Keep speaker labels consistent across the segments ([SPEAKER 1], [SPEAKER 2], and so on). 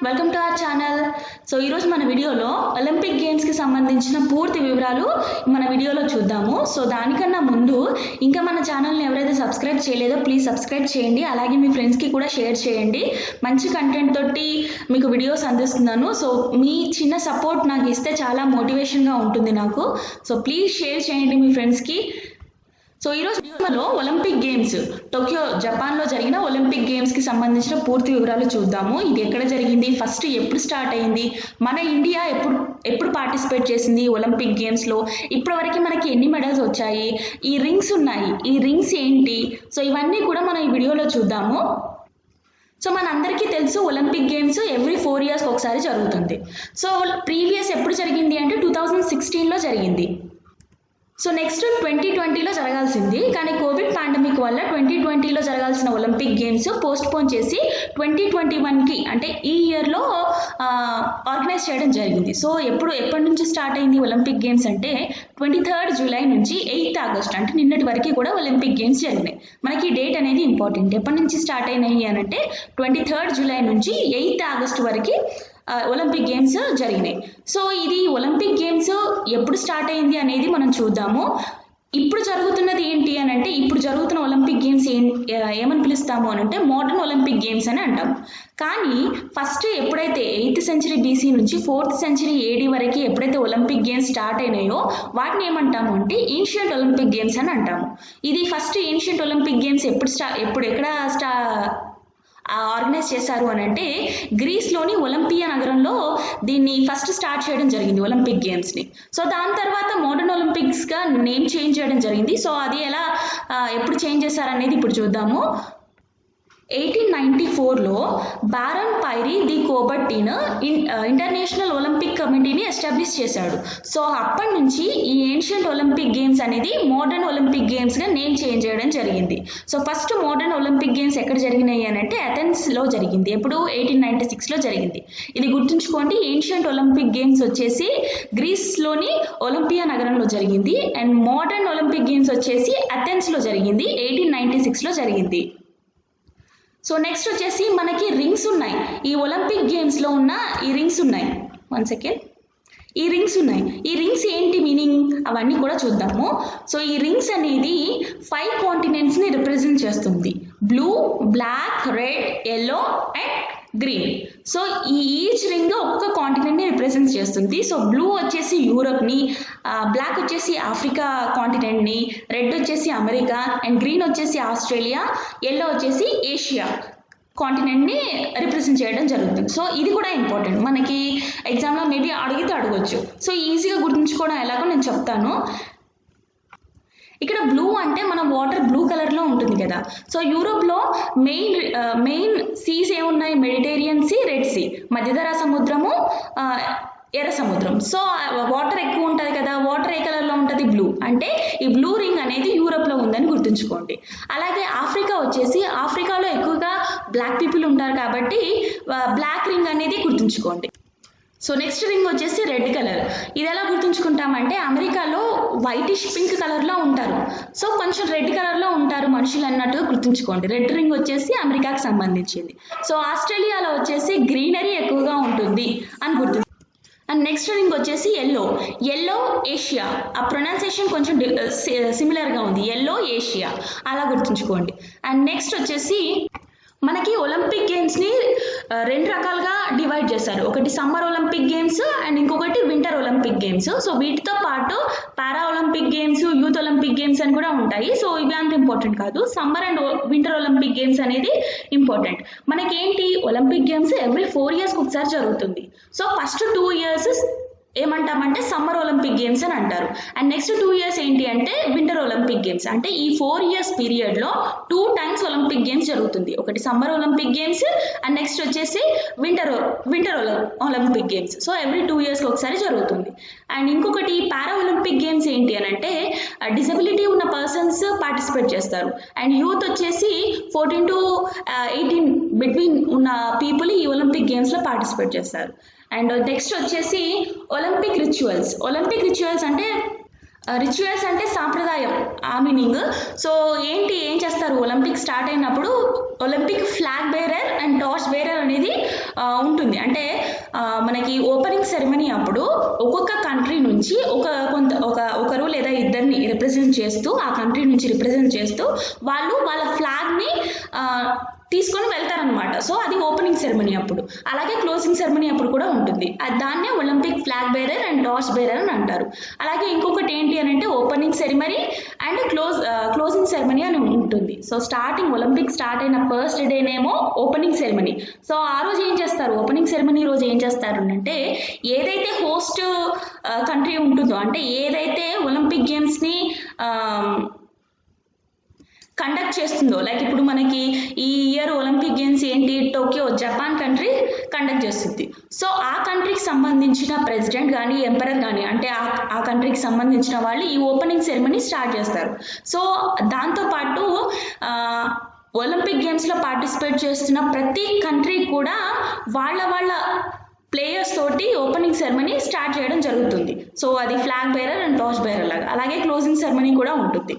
[SPEAKER 1] Welcome to our channel. So ఈరోజు మన వీడియోలో ఒలింపిక్ గేమ్స్కి సంబంధించిన పూర్తి వివరాలు మన వీడియోలో చూద్దాము. సో దానికన్నా ముందు ఇంకా మన ఛానల్ని ఎవరైతే సబ్స్క్రైబ్ చేయలేదో ప్లీజ్ సబ్స్క్రైబ్ చేయండి. అలాగే మీ ఫ్రెండ్స్కి కూడా షేర్ చేయండి. మంచి కంటెంట్ తోటి మీకు వీడియోస్ అందిస్తున్నాను. సో మీ చిన్న సపోర్ట్ నాకు ఇస్తే చాలా మోటివేషన్గా ఉంటుంది నాకు. సో ప్లీజ్ షేర్ చేయండి మీ ఫ్రెండ్స్కి. సో ఈరోజు వీడియోలో ఒలింపిక్ గేమ్స్ టోక్యో జపాన్లో జరిగిన ఒలింపిక్ గేమ్స్కి సంబంధించిన పూర్తి వివరాలు చూద్దాము. ఇది ఎక్కడ జరిగింది, ఫస్ట్ ఎప్పుడు స్టార్ట్ అయింది, మన ఇండియా ఎప్పుడు పార్టిసిపేట్ చేసింది ఒలింపిక్ గేమ్స్లో, ఇప్పటివరకు మనకి ఎన్ని మెడల్స్ వచ్చాయి, ఈ రింగ్స్ ఉన్నాయి, ఈ రింగ్స్ ఏంటి, సో ఇవన్నీ కూడా మనం ఈ వీడియోలో చూద్దాము. సో మనందరికీ తెలుసు ఒలింపిక్ గేమ్స్ ఎవ్రీ 4 years ఒకసారి జరుగుతుంది. సో ప్రీవియస్ ఎప్పుడు జరిగింది అంటే 2016లో జరిగింది. సో నెక్స్ట్ 2020లో జరగాల్సింది, కానీ కోవిడ్ పాండమిక్ వల్ల 2020లో జరగాల్సిన ఒలింపిక్ గేమ్స్ పోస్ట్ పోన్ చేసి 2021కి అంటే ఈ ఇయర్లో ఆర్గనైజ్ చేయడం జరిగింది. సో ఎప్పటి నుంచి స్టార్ట్ అయింది ఒలింపిక్ గేమ్స్ అంటే 23rd July నుంచి 8th August అంటే నిన్నటి వరకు కూడా ఒలింపిక్ గేమ్స్ జరిగినాయి. మనకి డేట్ అనేది ఇంపార్టెంట్. ఎప్పటి నుంచి స్టార్ట్ అయినాయి అని అంటే 23rd July నుంచి 8th August వరకు ఒలింపిక్ గేమ్స్ జరిగినాయి. సో ఇది ఒలింపిక్ గేమ్స్ ఎప్పుడు స్టార్ట్ అయింది అనేది మనం చూద్దాము. ఇప్పుడు జరుగుతున్నది ఏంటి అని అంటే ఇప్పుడు జరుగుతున్న ఒలింపిక్ గేమ్స్ ఏమని పిలుస్తాము అని అంటే మోడర్న్ ఒలింపిక్ గేమ్స్ అని అంటాము. కానీ ఫస్ట్ ఎప్పుడైతే 8th century BC నుంచి 4th century AD వరకు ఎప్పుడైతే ఒలింపిక్ గేమ్స్ స్టార్ట్ అయినాయో వాటిని ఏమంటాము అంటే ఏన్షియంట్ ఒలింపిక్ గేమ్స్ అని అంటాము. ఇది ఫస్ట్ ఏన్షియంట్ ఒలింపిక్ గేమ్స్ ఎక్కడ ఆర్గనైజ్ చేశారు అని అంటే గ్రీస్లోని ఒలింపియా నగరంలో దీన్ని ఫస్ట్ స్టార్ట్ చేయడం జరిగింది ఒలింపిక్ గేమ్స్ని. సో దాని తర్వాత మోడర్న్ ఒలింపిక్స్గా నేమ్ చేంజ్ చేయడం జరిగింది. సో అది ఎప్పుడు చేంజ్ చేశారనేది ఇప్పుడు చూద్దాము. 1894లో బారన్ పైరీ ది కోబర్టిన్ ఇంటర్నేషనల్ ఒలింపిక్ కమిటీని ఎస్టాబ్లిష్ చేశాడు. సో అప్పటి నుంచి ఈ ఏన్షియంట్ ఒలింపిక్ గేమ్స్ అనేది మోడర్న్ ఒలింపిక్ గేమ్స్గా నేమ్ చేంజ్ చేయడం జరిగింది. So first modern Olympic games ఎక్కడ జరిగినాయి అని అంటే అథెన్స్లో జరిగింది. ఎప్పుడు 1896లో జరిగింది. ఇది గుర్తుంచుకోండి. ఏన్షియంట్ ఒలింపిక్ గేమ్స్ వచ్చేసి గ్రీస్లోని ఒలింపియా నగరంలో జరిగింది అండ్ మోడర్న్ ఒలింపిక్ గేమ్స్ వచ్చేసి అథెన్స్లో జరిగింది. 1896లో జరిగింది. సో నెక్స్ట్ వచ్చేసి మనకి రింగ్స్ ఉన్నాయి. ఈ ఒలింపిక్ గేమ్స్లో ఉన్న ఈ రింగ్స్ ఉన్నాయి. ఈ రింగ్స్ ఏంటి మీనింగ్ అవన్నీ కూడా చూద్దాము. సో ఈ రింగ్స్ అనేది 5 continentsని రిప్రజెంట్ చేస్తుంది. Blue, black, red, yellow and green. So each ring ఒక్క కాంటినెంట్ని రిప్రజెంట్ చేస్తుంది. సో బ్లూ వచ్చేసి యూరప్ని, బ్లాక్ వచ్చేసి ఆఫ్రికా కాంటినెంట్ని, రెడ్ వచ్చేసి అమెరికా అండ్ గ్రీన్ వచ్చేసి ఆస్ట్రేలియా, ఎల్లో వచ్చేసి ఏషియా కాంటినెంట్ని రిప్రజెంట్ చేయడం జరుగుతుంది. సో ఇది కూడా ఇంపార్టెంట్. మనకి ఎగ్జామ్లో మేబీ అడగచ్చు. సో ఈజీగా గుర్తుంచుకోవడం ఎలాగో నేను చెప్తాను. ఇక్కడ బ్లూ అంటే మన వాటర్ బ్లూ కలర్లో ఉంటుంది కదా. సో యూరోప్లో మెయిన్ సీస్ ఏమున్నాయి, మెడిటేరియన్ సీ, రెడ్ సీ, మధ్యధరా సముద్రము, ఎర్ర సముద్రం. సో వాటర్ ఎక్కువ ఉంటుంది కదా. వాటర్ ఏ కలర్లో ఉంటుంది, బ్లూ. అంటే ఈ బ్లూ రింగ్ అనేది యూరోప్లో ఉందని గుర్తుంచుకోండి. అలాగే ఆఫ్రికా వచ్చేసి ఆఫ్రికాలో ఎక్కువగా బ్లాక్ పీపుల్ ఉంటారు కాబట్టి బ్లాక్ రింగ్ అనేది గుర్తుంచుకోండి. సో నెక్స్ట్ రింగ్ వచ్చేసి రెడ్ కలర్. ఇది ఎలా గుర్తుంచుకుంటామంటే అమెరికాలో వైటిష్ పింక్ కలర్లో ఉంటారు. సో కొంచెం రెడ్ కలర్లో ఉంటారు మనుషులు అన్నట్టుగా గుర్తుంచుకోండి. రెడ్ రింగ్ వచ్చేసి అమెరికాకి సంబంధించింది. సో ఆస్ట్రేలియాలో వచ్చేసి గ్రీనరీ ఎక్కువగా ఉంటుంది అని గుర్తు. అండ్ నెక్స్ట్ రింగ్ వచ్చేసి ఎల్లో ఏషియా. ఆ ప్రొనౌన్సియేషన్ కొంచెం సిమిలర్గా ఉంది, ఎల్లో ఏషియా అలా గుర్తుంచుకోండి. అండ్ నెక్స్ట్ వచ్చేసి మనకి ఒలింపిక్ గేమ్స్ని 2 రకాలుగా డివైడ్ చేశారు. ఒకటి సమ్మర్ ఒలింపిక్ గేమ్స్ అండ్ ఇంకొకటి వింటర్ ఒలింపిక్ గేమ్స్. సో వీటితో పాటు పారా Olympic games, youth Olympic games అని కూడా ఉంటాయి. సో ఇవి అంత ఇంపార్టెంట్ కాదు. Summer and winter Olympic games అనేది ఇంపార్టెంట్. మనకేంటి ఒలింపిక్ గేమ్స్ ఎవ్రీ 4 years ఒకసారి జరుగుతుంది. సో ఫస్ట్ 2 years ఏమంటామంటే సమ్మర్ ఒలింపిక్ గేమ్స్ అని అంటారు. అండ్ నెక్స్ట్ 2 years ఏంటి అంటే వింటర్ ఒలింపిక్ గేమ్స్. అంటే ఈ 4 years పీరియడ్లో 2 times ఒలింపిక్ గేమ్స్ జరుగుతుంది. ఒకటి summer Olympic games and next వచ్చేసి winter Olympic games. So every 2 years ఒకసారి జరుగుతుంది. అండ్ ఇంకొకటి పారా ఒలింపిక్ గేమ్స్ ఏంటి అని అంటే డిసబిలిటీ ఉన్న పర్సన్స్ పార్టిసిపేట్ చేస్తారు. అండ్ యూత్ వచ్చేసి 14 to 18 బిట్వీన్ ఉన్న పీపుల్ ఈ ఒలింపిక్ గేమ్స్లో పార్టిసిపేట్ చేస్తారు. అండ్ నెక్స్ట్ వచ్చేసి ఒలింపిక్ రిచువల్స్ అంటే రిచువల్స్ అంటే సాంప్రదాయం ఆ మీనింగ్. సో ఏం చేస్తారు ఒలింపిక్ స్టార్ట్ అయినప్పుడు Olympic flag bearer and torch bearer అనేది ఉంటుంది. అంటే మనకి ఓపెనింగ్ సెరమనీ అప్పుడు ఒక్కొక్క కంట్రీ నుంచి ఒకరు లేదా ఇద్దరిని రిప్రజెంట్ చేస్తూ, ఆ కంట్రీ నుంచి రిప్రజెంట్ చేస్తూ వాళ్ళు వాళ్ళ ఫ్లాగ్ని తీసుకొని వెళ్తారనమాట. సో అది ఓపెనింగ్ సెరమనీ అప్పుడు. అలాగే క్లోజింగ్ సెరమనీ అప్పుడు కూడా ఉంటుంది. దాన్నే Olympic flag bearer and torch bearer అని అంటారు. అలాగే ఇంకొకటి ఏంటి అని అంటే opening ceremony and closing ceremony అని ఉంటుంది. సో ఒలింపిక్ స్టార్ట్ అయిన ఫస్ట్ డేనేమో ఓపెనింగ్ సెరమనీ. సో ఆ రోజు ఏం చేస్తారు, ఓపెనింగ్ సెరమనీ రోజు ఏం చేస్తారు అంటే ఏదైతే హోస్ట్ కంట్రీ ఉంటుందో, అంటే ఏదైతే ఒలింపిక్ గేమ్స్ని కండక్ట్ చేస్తుందో, లైక్ ఇప్పుడు మనకి ఈ ఇయర్ ఒలింపిక్ గేమ్స్ ఏంటి, టోక్యో జపాన్ కంట్రీ కండక్ట్ చేస్తుంది. సో ఆ కంట్రీకి సంబంధించిన ప్రెసిడెంట్ కానీ ఎంపరర్ కానీ, అంటే ఆ కంట్రీకి సంబంధించిన వాళ్ళు ఈ ఓపెనింగ్ సెరమనీ స్టార్ట్ చేస్తారు. సో దాంతోపాటు ఒలింపిక్ గేమ్స్లో పార్టిసిపేట్ చేస్తున్న ప్రతి కంట్రీ కూడా వాళ్ళ ప్లేయర్స్ తోటి ఓపెనింగ్ సెరమనీ స్టార్ట్ చేయడం జరుగుతుంది. సో అది flag bearer and torch bearer లాగా. అలాగే క్లోజింగ్ సెరమనీ కూడా ఉంటుంది.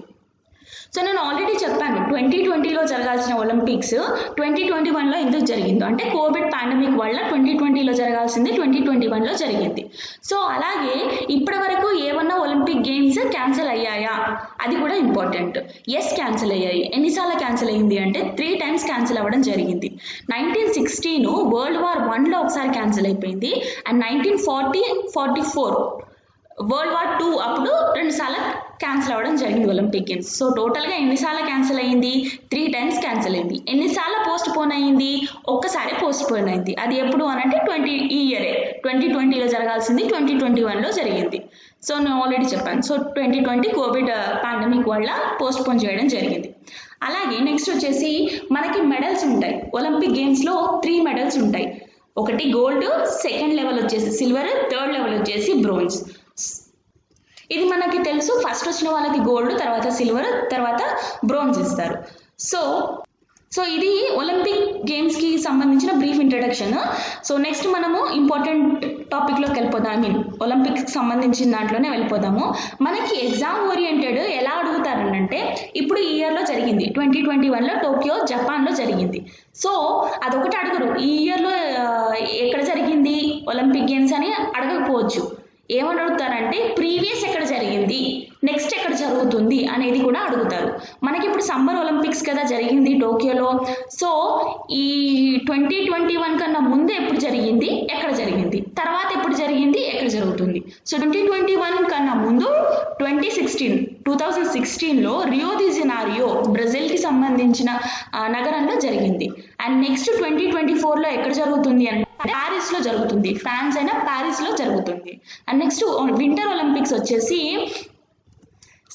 [SPEAKER 1] సో నేను ఆల్రెడీ చెప్పాను 2020లో జరగాల్సిన ఒలింపిక్స్ 2021లో ఎందుకు జరిగిందో, అంటే కోవిడ్ పాండమిక్ వల్ల 2020లో జరగాల్సింది 2021లో జరిగింది. సో అలాగే ఇప్పటి వరకు ఏమన్నా ఒలింపిక్ గేమ్స్ క్యాన్సిల్ అయ్యాయా, అది కూడా ఇంపార్టెంట్. ఎస్, క్యాన్సిల్ అయ్యాయి. ఎన్నిసార్లు క్యాన్సిల్ అయింది అంటే 3 times క్యాన్సిల్ అవ్వడం జరిగింది. 1916 World War Iలో ఒకసారి క్యాన్సిల్ అయిపోయింది, అండ్ 1944 World War II అప్పుడు 2 సార్లు క్యాన్సిల్ అవ్వడం జరిగింది ఒలింపిక్ గేమ్స్. సో టోటల్గా ఎన్నిసార్లు క్యాన్సిల్ అయింది, 3 times క్యాన్సిల్ అయింది. ఎన్నిసార్లు పోస్ట్ పోన్ అయింది, ఒక్కసారి పోస్ట్ పోన్ అయింది. అది ఎప్పుడు అనంటే ఈ ఇయరే 2020లో జరగాల్సింది 2021లో జరిగింది. సో నేను ఆల్రెడీ చెప్పాను. సో 2020 కోవిడ్ పాండమిక్ వల్ల పోస్ట్ పోన్ చేయడం జరిగింది. అలాగే నెక్స్ట్ వచ్చేసి మనకి మెడల్స్ ఉంటాయి. ఒలింపిక్ గేమ్స్లో 3 మెడల్స్ ఉంటాయి. ఒకటి గోల్డ్, సెకండ్ లెవెల్ వచ్చేసి సిల్వర్, థర్డ్ లెవెల్ వచ్చేసి బ్రోంజ్. ఇది మనకి తెలుసు, ఫస్ట్ వచ్చిన వాళ్ళకి గోల్డ్, తర్వాత సిల్వర్, తర్వాత బ్రోంజ్ ఇస్తారు. సో ఇది ఒలింపిక్ గేమ్స్కి సంబంధించిన బ్రీఫ్ ఇంట్రడక్షన్. సో నెక్స్ట్ మనము ఇంపార్టెంట్ టాపిక్లోకి వెళ్ళిపోదాం. ఒలింపిక్స్కి సంబంధించిన దాంట్లోనే వెళ్ళిపోదాము. మనకి ఎగ్జామ్ ఓరియంటెడ్ ఎలా అడుగుతారంటే, ఇప్పుడు ఈ ఇయర్లో జరిగింది 2021లో టోక్యో జపాన్లో జరిగింది. సో అదొకటి అడగరు, ఈ ఇయర్లో ఎక్కడ జరిగింది ఒలింపిక్ గేమ్స్ అని అడగకపోవచ్చు. ఏమని అడుగుతారంటే ప్రీవియస్ ఎక్కడ జరిగింది, నెక్స్ట్ ఎక్కడ జరుగుతుంది అనేది కూడా అడుగుతారు. మనకి ఇప్పుడు సమ్మర్ ఒలింపిక్స్ కదా జరిగింది టోక్యోలో. సో ఈ 2021 కన్నా ముందు ఎప్పుడు జరిగింది, ఎక్కడ జరిగింది, తర్వాత ఎప్పుడు జరిగింది, ఎక్కడ జరుగుతుంది. సో 2021 కన్నా ముందు 2016లో రియో ది జెనీరో బ్రెజిల్కి సంబంధించిన నగరంలో జరిగింది. అండ్ నెక్స్ట్ 2024లో ఎక్కడ జరుగుతుంది అంటే ప్యారిస్లో జరుగుతుంది. ఫ్రాన్స్ అయినా ప్యారిస్లో జరుగుతుంది. అండ్ నెక్స్ట్ వింటర్ ఒలింపిక్స్ వచ్చేసి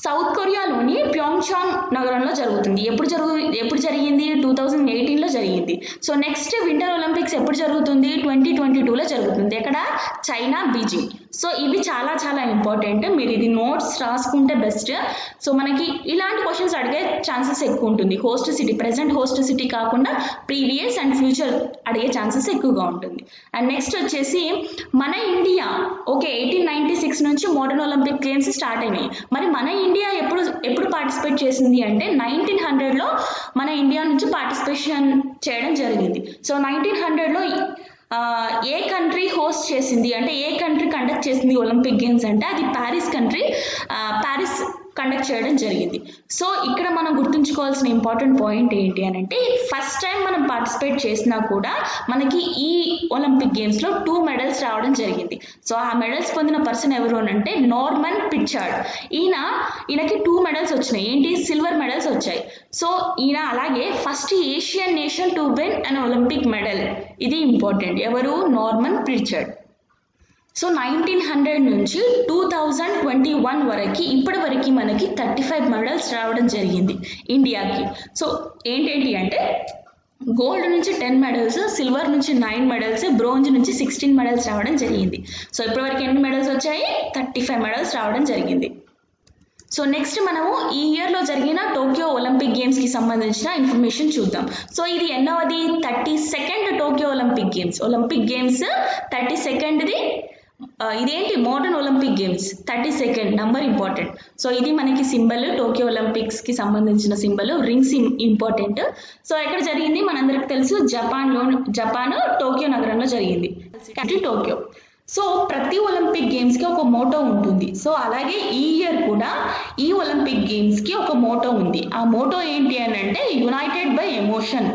[SPEAKER 1] సౌత్ కొరియాలోని ప్యోంగ్చాంగ్ నగరంలో జరుగుతుంది. ఎప్పుడు జరిగింది 2018లో జరిగింది. సో నెక్స్ట్ వింటర్ ఒలింపిక్స్ ఎప్పుడు జరుగుతుంది 2022లో జరుగుతుంది. ఎక్కడ, చైనా, బీజింగ్. సో ఇవి చాలా చాలా ఇంపార్టెంట్. మీరు ఇది నోట్స్ రాసుకుంటే బెస్ట్. సో మనకి ఇలాంటి క్వశ్చన్స్ అడిగే ఛాన్సెస్ ఎక్కువ ఉంటుంది. Host city, present host city కాకుండా ప్రీవియస్ అండ్ ఫ్యూచర్ అడిగే ఛాన్సెస్ ఎక్కువగా ఉంటుంది. అండ్ నెక్స్ట్ వచ్చేసి మన ఇండియా 1896 నుంచి మోడర్న్ ఒలింపిక్ గేమ్స్ స్టార్ట్ అయినాయి. మరి మన ఇండియా ఎప్పుడు పార్టిసిపేట్ చేసింది అంటే 1900లో మన ఇండియా నుంచి పార్టిసిపేషన్ చేయడం జరిగింది. సో 1900లో ఏ కంట్రీ హోస్ట్ చేసింది అంటే ఏ కంట్రీ కండక్ట్ చేసింది ఒలింపిక్ గేమ్స్ అంటే అది ప్యారిస్ కంట్రీ. ప్యారిస్ కండక్ట్ చేయడం జరిగింది. సో ఇక్కడ మనం గుర్తుంచుకోవాల్సిన ఇంపార్టెంట్ పాయింట్ ఏంటి అని అంటే ఫస్ట్ టైం మనం పార్టిసిపేట్ చేసినా కూడా మనకి ఈ ఒలింపిక్ గేమ్స్లో 2 మెడల్స్ రావడం జరిగింది. సో ఆ మెడల్స్ పొందిన పర్సన్ ఎవరు అని అంటే నార్మన్ పిర్చార్డ్. ఈయనకి 2 మెడల్స్ వచ్చినాయి. ఏంటి, సిల్వర్ మెడల్స్ వచ్చాయి. సో ఈయన అలాగే first Asian nation to win an Olympic medal. ఇది ఇంపార్టెంట్. ఎవరు, నార్మన్ పిర్చార్డ్. సో 1900 నుంచి 2021 వరకు ఇప్పటి వరకు మనకి 35 మెడల్స్ రావడం జరిగింది ఇండియాకి. సో ఏంటేంటి అంటే గోల్డ్ నుంచి 10 మెడల్స్, సిల్వర్ నుంచి 9 మెడల్స్, బ్రోంజ్ నుంచి 16 మెడల్స్ రావడం జరిగింది. సో ఇప్పటి వరకు ఎన్ని మెడల్స్ వచ్చాయి, 35 మెడల్స్ రావడం జరిగింది. సో నెక్స్ట్ మనము ఈ ఇయర్లో జరిగిన టోక్యో ఒలింపిక్ గేమ్స్కి సంబంధించిన ఇన్ఫర్మేషన్ చూద్దాం. సో ఇది ఎన్నవది, 32nd Tokyo Olympic games. 32nd ఇదేంటి modern Olympic games 32nd number important. So ఇది మనకి సింబల్, టోక్యో ఒలింపిక్స్కి సంబంధించిన సింబల్, రింగ్స్ ఇంపార్టెంట్. సో ఎక్కడ జరిగింది మనందరికి తెలుసు, జపాన్ టోక్యో నగరంలో జరిగింది, టోక్యో. సో ప్రతి ఒలింపిక్ గేమ్స్కి ఒక మోటో ఉంటుంది. సో అలాగే ఈ ఇయర్ కూడా ఈ ఒలింపిక్ గేమ్స్కి ఒక మోటో ఉంది. ఆ మోటో ఏంటి అని అంటే United by emotion.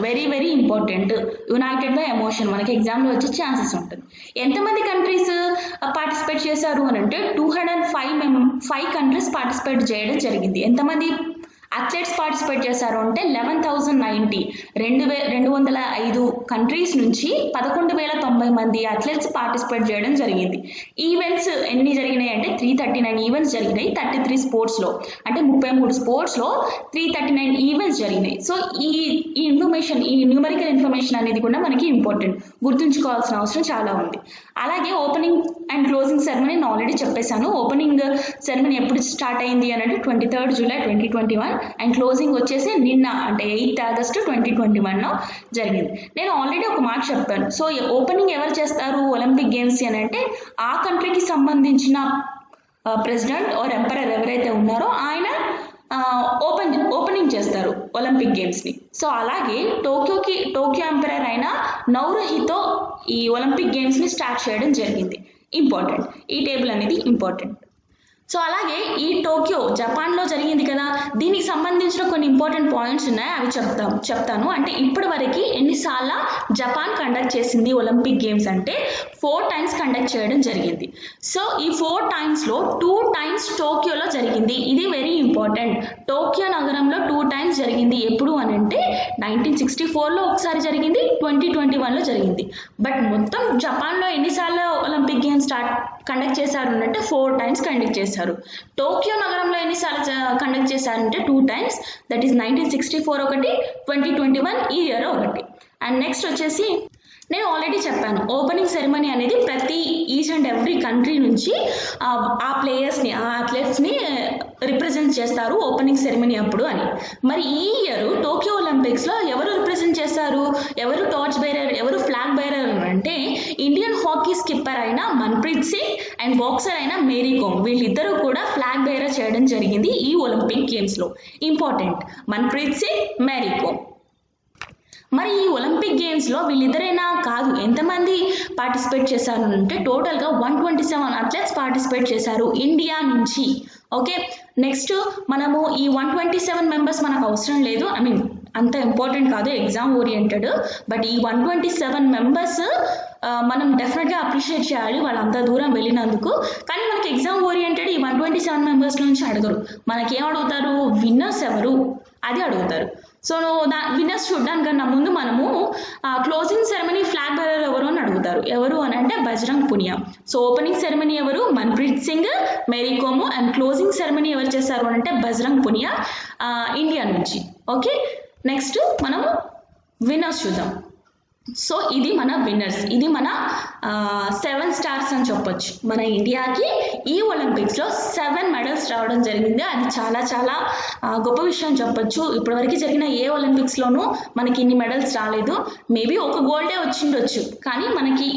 [SPEAKER 1] Very very important. United by emotion మనకి ఎగ్జామ్లో వచ్చే ఛాన్సెస్ ఉంటుంది. ఎంతమంది కంట్రీస్ పార్టిసిపేట్ చేశారు అని అంటే 205 కంట్రీస్ పార్టిసిపేట్ చేయడం జరిగింది. ఎంతమంది అథ్లెట్స్ పార్టిసిపేట్ చేశారు అంటే 11,090. 205 కంట్రీస్ నుంచి 11,090 మంది అథ్లెట్స్ పార్టిసిపేట్ చేయడం జరిగింది. ఈవెంట్స్ ఎన్ని జరిగినాయి అంటే 339 ఈవెంట్స్ జరిగినాయి 33 స్పోర్ట్స్లో. అంటే 33 స్పోర్ట్స్లో 339 ఈవెంట్స్ జరిగినాయి. సో ఈ ఇన్ఫర్మేషన్, ఈ న్యూమరికల్ ఇన్ఫర్మేషన్ అనేది కూడా మనకి ఇంపార్టెంట్, గుర్తుంచుకోవాల్సిన అవసరం చాలా ఉంది. అలాగే ఓపెనింగ్ అండ్ క్లోజింగ్ సెరమనీ నేను ఆల్రెడీ చెప్పేశాను. ఓపెనింగ్ సెరమనీ ఎప్పుడు స్టార్ట్ అయింది అని అంటే 23rd July 2021 అండ్ క్లోజింగ్ వచ్చేసి నిన్న అంటే 8th August 2021 జరిగింది. నేను ఆల్రెడీ ఒక మాట చెప్పాను. సో ఓపెనింగ్ ఎవరు చేస్తారు ఒలింపిక్ గేమ్స్ అని అంటే ఆ కంట్రీకి సంబంధించిన ప్రెసిడెంట్ ఆర్ ఎంపరర్ ఎవరైతే ఉన్నారో ఆయన ఓపెనింగ్ చేస్తారు ఒలింపిక్ గేమ్స్ని. సో అలాగే టోక్యో ఎంపరర్ అయిన నౌరోహితో ఈ ఒలింపిక్ గేమ్స్ని స్టార్ట్ చేయడం జరిగింది. ఇంపార్టెంట్, ఈ టేబుల్ అనేది ఇంపార్టెంట్. సో అలాగే ఈ టోక్యో జపాన్లో జరిగింది కదా, దీనికి సంబంధించిన కొన్ని ఇంపార్టెంట్ పాయింట్స్ ఉన్నాయి, అవి చెప్తాను. అంటే ఇప్పటి వరకు ఎన్నిసార్లు జపాన్ కండక్ట్ చేసింది ఒలింపిక్ గేమ్స్ అంటే 4 times కండక్ట్ చేయడం జరిగింది. సో ఈ 4 timesలో 2 times టోక్యోలో జరిగింది. ఇది వెరీ ఇంపార్టెంట్. టోక్యో నగరంలో 2 times జరిగింది. ఎప్పుడు అని అంటే 1964లో ఒకసారి జరిగింది, 2021లో జరిగింది. బట్ మొత్తం జపాన్లో ఎన్నిసార్లు ఒలింపిక్ గేమ్స్ కండక్ట్ చేశారు అంటే 4 times కండక్ట్ చేశారు. టోక్యో నగరంలో ఎన్నిసార్లు కండక్ట్ చేశారంటే 2 times, దట్ ఈస్ 1964 ఒకటి, 2021 ఈ ఇయర్ ఒకటి. అండ్ నెక్స్ట్ వచ్చేసి నేను ఆల్రెడీ చెప్పాను, ఓపెనింగ్ సెరమనీ అనేది ప్రతి ఈచ్ అండ్ ఎవ్రీ కంట్రీ నుంచి ఆ ప్లేయర్స్ని, ఆ అథ్లెట్స్ని రిప్రజెంట్ చేస్తారు ఓపెనింగ్ సెరమనీ అప్పుడు అని. మరి ఈ ఇయర్ టోక్యో ఒలింపిక్స్లో ఎవరు రిప్రజెంట్ చేస్తారు, ఎవరు టార్చ్ బేరర్, ఎవరు ఫ్లాగ్ బేరర్ అంటే ఇండియన్ హాకీ స్కిప్పర్ అయిన మన్ప్రీత్ సింగ్ అండ్ బాక్సర్ అయిన మేరీ కోమ్, వీళ్ళిద్దరూ కూడా ఫ్లాగ్ బేరర్ చేయడం జరిగింది ఈ ఒలింపిక్ గేమ్స్లో. ఇంపార్టెంట్, మన్ప్రీత్ సింగ్, మేరీ కోమ్. మరి ఈ ఒలింపిక్ గేమ్స్లో వీళ్ళిద్దరైనా కాదు, ఎంతమంది పార్టిసిపేట్ చేశారు అంటే టోటల్గా 127 అథ్లెట్స్ పార్టిసిపేట్ చేశారు ఇండియా నుంచి. ఓకే, నెక్స్ట్ మనము ఈ 127 మెంబర్స్ మనకు అవసరం లేదు, ఐ మీన్ అంత ఇంపార్టెంట్ కాదు, ఎగ్జామ్ ఓరియంటెడ్. బట్ ఈ 127 మెంబర్స్ మనం డెఫినెట్గా అప్రిషియేట్ చేయాలి వాళ్ళు అంత దూరం వెళ్ళినందుకు. కానీ మనకి ఎగ్జామ్ ఓరియంటెడ్ ఈ 127 మెంబర్స్ నుంచి అడగరు. మనకి ఏం అడుగుతారు, విన్నర్స్ ఎవరు అది అడుగుతారు. సో విన్నర్స్ చూడడానికన్నా ముందు మనము క్లోజింగ్ సెరమనీ ఫ్లాగ్ బేరర్ ఎవరు అని అడుగుతారు. ఎవరు అని అంటే Bajrang Punia. So opening ceremony ఎవరు, Manpreet Singh, Mary Kom. And closing ceremony ఎవరు చేశారు అంటే బజరంగ్ పునియా ఇండియా నుంచి. ఓకే, నెక్స్ట్ మనము విన్నర్స్ చూద్దాం. సో ఇది మన విన్నర్స్, ఇది మన 7 stars అని చెప్పొచ్చు. మన ఇండియాకి ఈ ఒలింపిక్స్లో 7 మెడల్స్ రావడం జరిగింది. అది చాలా చాలా గొప్ప విషయం చెప్పొచ్చు. ఇప్పటివరకు జరిగిన ఏ ఒలింపిక్స్లోనూ మనకి ఇన్ని మెడల్స్ రాలేదు. మేబీ ఒక గోల్డే వచ్చిండొచ్చు, కానీ మనకి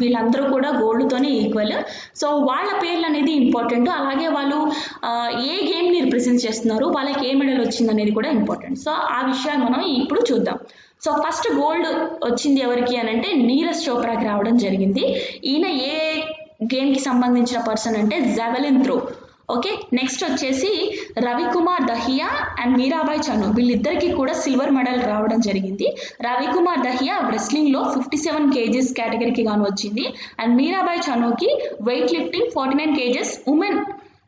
[SPEAKER 1] వీళ్ళందరూ కూడా గోల్డ్తోనే ఈక్వల్. సో వాళ్ళ పేర్లు అనేది ఇంపార్టెంట్. అలాగే వాళ్ళు ఏ గేమ్ని రిప్రజెంట్ చేస్తున్నారు, వాళ్ళకి ఏ మెడల్ వచ్చింది అనేది కూడా ఇంపార్టెంట్. సో ఆ విషయాలు మనం ఇప్పుడు చూద్దాం. సో ఫస్ట్ గోల్డ్ వచ్చింది ఎవరికి అని అంటే నీరజ్ చోప్రాకి రావడం జరిగింది. ఈయన ఏ గేమ్కి సంబంధించిన పర్సన్ అంటే జావెలిన్ త్రో. ఓకే, నెక్స్ట్ వచ్చేసి రవికుమార్ దహియా అండ్ మీరాబాయ్ చను, వీళ్ళిద్దరికి కూడా సిల్వర్ మెడల్ రావడం జరిగింది. రవికుమార్ దహియా రెస్లింగ్లో 57 kgs కేటగిరీకి గాను వచ్చింది. అండ్ మీరాబాయ్ చనుకి weightlifting 49 kgs women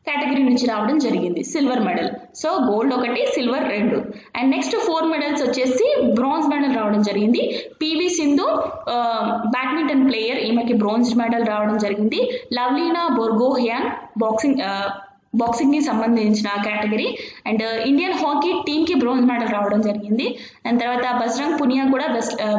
[SPEAKER 1] category నుంచి రావడం జరిగింది silver medal. So gold 1, silver 2. And next 4 medals వచ్చేసి బ్రాంజ్ మెడల్ రావడం జరిగింది. పివి సింధు బ్యాడ్మింటన్ ప్లేయర్, ఈమెకి బ్రాంజ్ మెడల్ రావడం జరిగింది. లవ్లీనా బోర్గోహ్యాన్ బాక్సింగ్కి సంబంధించిన కేటగిరీ. అండ్ ఇండియన్ హాకీ టీమ్కి బ్రాంజ్ మెడల్ రావడం జరిగింది. అండ్ తర్వాత బజరంగ్ పునియా కూడా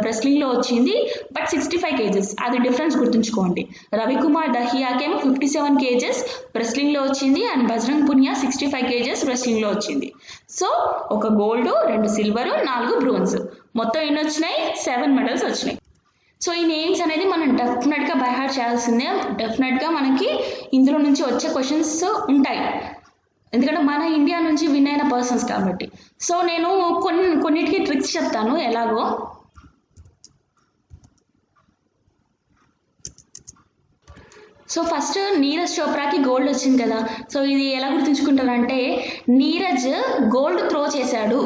[SPEAKER 1] రెస్లింగ్లో వచ్చింది, బట్ 65 kgs, అది డిఫరెన్స్ గుర్తుంచుకోండి. రవికుమార్ దహియాకేమో 57 kgs రెస్లింగ్లో వచ్చింది, అండ్ బజరంగ్ పునియా 65 kgs రెస్లింగ్లో వచ్చింది. సో ఒక గోల్డ్, 2 సిల్వర్, 4 బ్రోంజ్, మొత్తం ఎన్ని వచ్చినాయి, 7 మెడల్స్ వచ్చినాయి. సో ఈ నేమ్స్ అనేది మనం డెఫినెట్గా బై హార్ట్ చేయాల్సిందే. డెఫినెట్గా మనకి ఇందులో నుంచి వచ్చే క్వశ్చన్స్ ఉంటాయి, ఎందుకంటే మన ఇండియా నుంచి విన్ అయిన పర్సన్స్ కాబట్టి. సో నేను కొన్నిటికి ట్రిక్స్ చెప్తాను ఎలాగో. సో ఫస్ట్ నీరజ్ చోప్రాకి గోల్డ్ వచ్చింది కదా, సో ఇది ఎలా గుర్తుంచుకుంటారంటే నీరజ్ గోల్డ్ త్రో చేశాడు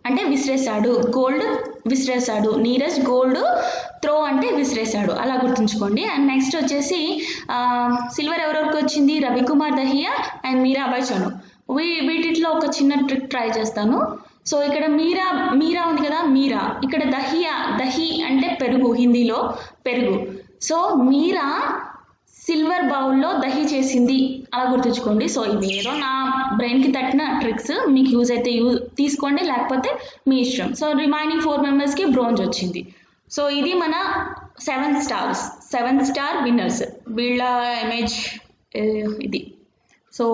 [SPEAKER 1] అంటే విసిరేశాడు, గోల్డ్ విసిరేశాడు. నీరజ్ గోల్డ్ త్రో అంటే విసిరేశాడు, అలా గుర్తుంచుకోండి. అండ్ నెక్స్ట్ వచ్చేసి సిల్వర్ ఎవరెవరికి వచ్చింది, రవికుమార్ దహియా అండ్ మీరాబాయ్ చను. వీటిలో ఒక చిన్న ట్రిక్ ట్రై చేస్తాను. సో ఇక్కడ మీరా ఉంది కదా, మీరా. ఇక్కడ దహి అంటే పెరుగు, హిందీలో పెరుగు. సో మీరా సిల్వర్ బౌల్లో దహి చేసింది, అలా గుర్తుంచుకోండి. సో ఇవి ఏదో నా బ్రెయిన్కి తట్టిన ట్రిక్స్, మీకు యూజ్ అయితే తీసుకోండి, లేకపోతే మీ ఇష్టం. సో రిమైనింగ్ 4 మెంబర్స్కి బ్రోంజ్ వచ్చింది. సో ఇది మన 7 స్టార్ విన్నర్స్, వీళ్ళ ఇమేజ్ ఇది. సో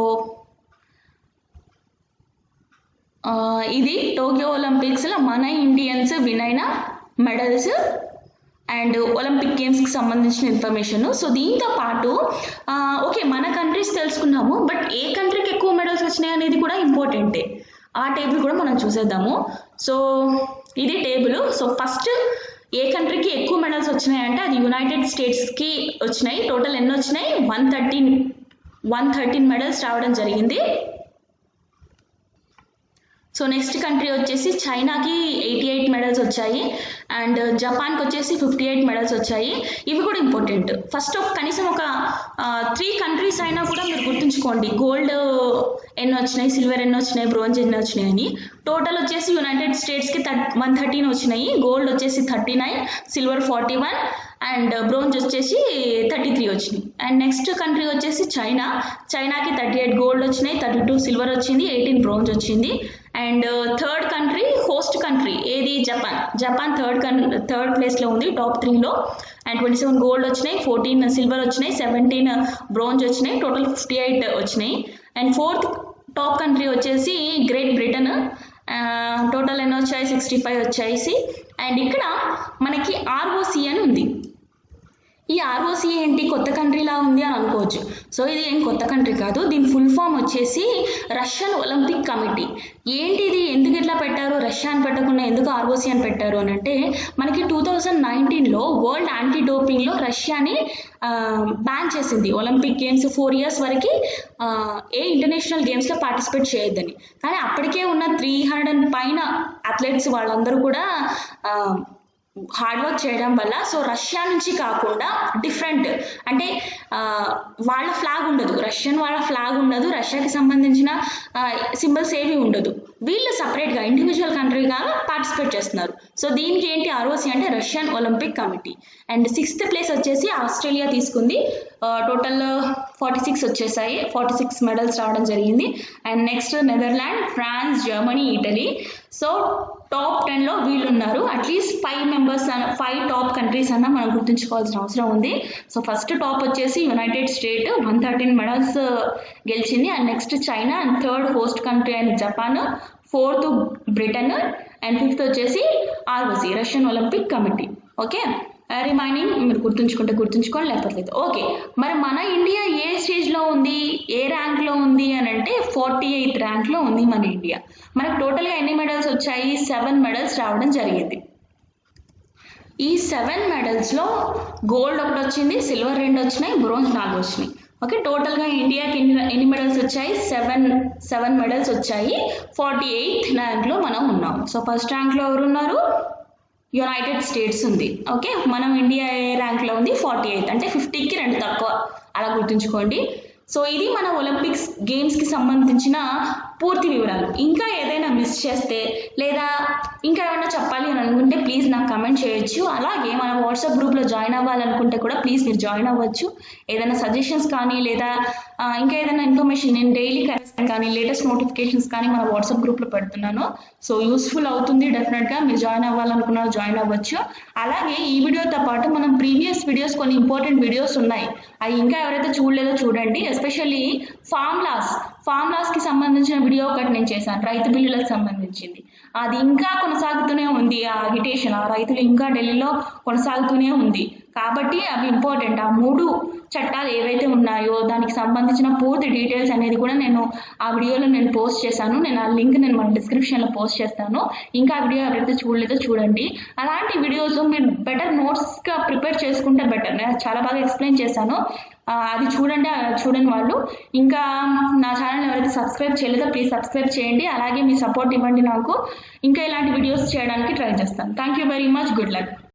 [SPEAKER 1] ఇది టోక్యో ఒలింపిక్స్లో మన ఇండియన్స్ విన్ అయిన మెడల్స్ అండ్ ఒలింపిక్ గేమ్స్కి సంబంధించిన ఇన్ఫర్మేషన్. సో దీంతో పాటు ఓకే మన కంట్రీస్ తెలుసుకున్నాము, బట్ ఏ కంట్రీకి ఎక్కువ మెడల్స్ వచ్చినాయి అనేది కూడా ఇంపార్టెంటే. ఆ టేబుల్ కూడా మనం చూసేద్దాము. సో ఇది టేబుల్. సో ఫస్ట్ ఏ కంట్రీకి ఎక్కువ మెడల్స్ వచ్చినాయి అంటే అది యునైటెడ్ స్టేట్స్కి వచ్చినాయి. టోటల్ ఎన్ని వచ్చినాయి, 113 మెడల్స్ రావడం జరిగింది. సో నెక్స్ట్ కంట్రీ వచ్చేసి చైనాకి 88 మెడల్స్ వచ్చాయి అండ్ జపాన్కి వచ్చేసి 58 మెడల్స్ వచ్చాయి. ఇవి కూడా ఇంపార్టెంట్. ఫస్ట్ కనీసం ఒక 3 కంట్రీస్ అయినా కూడా మీరు గుర్తుంచుకోండి, గోల్డ్ ఎన్ని వచ్చినాయి, సిల్వర్ ఎన్ని వచ్చినాయి, బ్రోంజ్ ఎన్ని వచ్చినాయి అని. టోటల్ వచ్చేసి యునైటెడ్ స్టేట్స్కి 113 వచ్చినాయి, గోల్డ్ వచ్చేసి 39, సిల్వర్ 41 అండ్ బ్రోంజ్ వచ్చేసి 33 వచ్చినాయి. అండ్ నెక్స్ట్ కంట్రీ వచ్చేసి చైనాకి 38 గోల్డ్ వచ్చినాయి, 32 సిల్వర్ వచ్చింది, 18 బ్రోంజ్ వచ్చింది. And third country host country ఏది, జపాన్ థర్డ్ ప్లేస్లో ఉంది, టాప్ 3లో. అండ్ 27 గోల్డ్ వచ్చినాయి, 14 సిల్వర్ వచ్చినాయి, 17 బ్రోంజ్ వచ్చినాయి, టోటల్ 58 వచ్చినాయి. అండ్ ఫోర్త్ టాప్ కంట్రీ వచ్చేసి గ్రేట్ బ్రిటన్, టోటల్ ఎన్ని వచ్చాయి, 65 వచ్చాయి. అండ్ ఇక్కడ మనకి ఆర్ఓసి అని ఉంది. ఈ ఆర్ఓసి ఏంటి, కొత్త కంట్రీలా ఉంది అని అనుకోవచ్చు. సో ఇది ఏం కొత్త కంట్రీ కాదు, దీని ఫుల్ ఫామ్ వచ్చేసి రష్యన్ ఒలింపిక్ కమిటీ. ఏంటిది, ఎందుకు ఇట్లా పెట్టారు, రష్యా అని పెట్టకుండా ఎందుకు ఆర్ఓసి అని పెట్టారు అని అంటే, మనకి 2019లో వరల్డ్ యాంటీ డోపింగ్లో రష్యాని బ్యాన్ చేసింది. ఒలింపిక్ గేమ్స్ 4 years వరకు ఏ ఇంటర్నేషనల్ గేమ్స్లో పార్టిసిపేట్ చేయొద్దని. కానీ అప్పటికే ఉన్న 300 పైన అథ్లెట్స్ వాళ్ళందరూ కూడా హార్డ్ వర్క్ చేయడం వల్ల, సో రష్యా నుంచి కాకుండా డిఫరెంట్ అంటే వాళ్ళ ఫ్లాగ్ ఉండదు, వాళ్ళ ఫ్లాగ్ ఉండదు, రష్యాకి సంబంధించిన సింబల్స్ ఏవి ఉండదు, వీళ్ళు సపరేట్గా ఇండివిజువల్ కంట్రీగా పార్టిసిపేట్ చేస్తున్నారు. సో దీనికి ఏంటి ఆర్ఓసి అంటే Russian Olympic committee. And 6th place వచ్చేసి ఆస్ట్రేలియా తీసుకుంది, టోటల్ 46 వచ్చేసాయి, 46 మెడల్స్ రావడం జరిగింది. And next Netherland, France, Germany, Italy. So top 10లో వీళ్ళు ఉన్నారు. అట్లీస్ట్ 5 టాప్ కంట్రీస్ అన్నా మనం గుర్తుంచుకోవాల్సిన అవసరం ఉంది. సో ఫస్ట్ టాప్ వచ్చేసి యునైటెడ్ స్టేట్ 113 మెడల్స్ గెలిచింది. And next China, and third host country అయిన Japan, 4th Britain, and 5th వచ్చేసి ROC Russian Olympic committee. Okay, remaining మీరు గుర్తుంచుకోండి, లేకపోతే లేదు. ఓకే, మరి మన ఇండియా ఏ స్టేజ్లో ఉంది, ఏ ర్యాంక్లో ఉంది అని అంటే 48th ర్యాంక్లో ఉంది మన ఇండియా. మనకు టోటల్గా ఎన్ని మెడల్స్ వచ్చాయి, 7 మెడల్స్ రావడం జరిగింది. ఈ 7 మెడల్స్లో గోల్డ్ 1 వచ్చింది, సిల్వర్ 2 వచ్చినాయి, బ్రోంజ్ 4 వచ్చినాయి. ఓకే, టోటల్గా ఇండియాకి ఎన్ని మెడల్స్ వచ్చాయి, 7 మెడల్స్ వచ్చాయి. 48th ర్యాంక్లో మనం ఉన్నాం. సో ఫస్ట్ ర్యాంక్లో ఎవరు ఉన్నారు, యునైటెడ్ స్టేట్స్ ఉంది. ఓకే, మనం ఇండియా ఏ ర్యాంక్లో ఉంది, 48, అంటే 50కి 2 తక్కువ, అలా గుర్తుంచుకోండి. సో ఇది మన ఒలింపిక్స్ గేమ్స్కి సంబంధించిన పూర్తి వివరాలు. ఇంకా ఏదైనా మిస్ చేస్తే లేదా ఇంకా ఏమైనా చెప్పాలి అని అనుకుంటే ప్లీజ్ నాకు కమెంట్ చేయొచ్చు. అలాగే మన వాట్సాప్ గ్రూప్లో జాయిన్ అవ్వాలనుకుంటే కూడా ప్లీజ్ మీరు జాయిన్ అవ్వచ్చు. ఏదైనా సజెషన్స్ కానీ లేదా ఇంకా ఏదైనా ఇన్ఫర్మేషన్, నేను డైలీ కానీ లేటెస్ట్ నోటిఫికేషన్స్ కానీ మన వాట్సాప్ గ్రూప్లో పెడుతున్నాను. సో యూస్ఫుల్ అవుతుంది, డెఫినెట్గా మీరు జాయిన్ అవ్వాలనుకున్నారు జాయిన్ అవ్వచ్చు. అలాగే ఈ వీడియోతో పాటు మనం ప్రీవియస్ వీడియోస్, కొన్ని ఇంపార్టెంట్ వీడియోస్ ఉన్నాయి, అవి ఇంకా ఎవరైతే చూడలేదో చూడండి. ఎస్పెషల్లీ ఫార్ములాస్కి సంబంధించిన వీడియో ఒకటి నేను చేశాను, రైతు బిల్లులకు సంబంధించింది. అది ఇంకా కొనసాగుతూనే ఉంది, ఆ అగిటేషన్, ఆ రైతులు ఇంకా ఢిల్లీలో కొనసాగుతూనే ఉంది. కాబట్టి అవి ఇంపార్టెంట్. ఆ 3 చట్టాలు ఏవైతే ఉన్నాయో దానికి సంబంధించిన పూర్తి డీటెయిల్స్ అనేది కూడా నేను ఆ వీడియోలో నేను పోస్ట్ చేశాను. నేను ఆ లింక్ నేను మన డిస్క్రిప్షన్లో పోస్ట్ చేస్తాను. ఇంకా ఆ వీడియో ఎవరైతే చూడలేదో చూడండి. అలాంటి వీడియోస్ మీరు బెటర్ నోట్స్గా ప్రిపేర్ చేసుకుంటే బెటర్. నేను చాలా బాగా ఎక్స్ప్లెయిన్ చేశాను, అది చూడండి. చూడని వాళ్ళు ఇంకా నా ఛానల్ ఎవరైతే సబ్స్క్రైబ్ చేయలేదో ప్లీజ్ సబ్స్క్రైబ్ చేయండి. అలాగే మీ సపోర్ట్ ఇవ్వండి నాకు. ఇంకా ఇలాంటి వీడియోస్ చేయడానికి ట్రై చేస్తాను. Thank you very much. Good luck.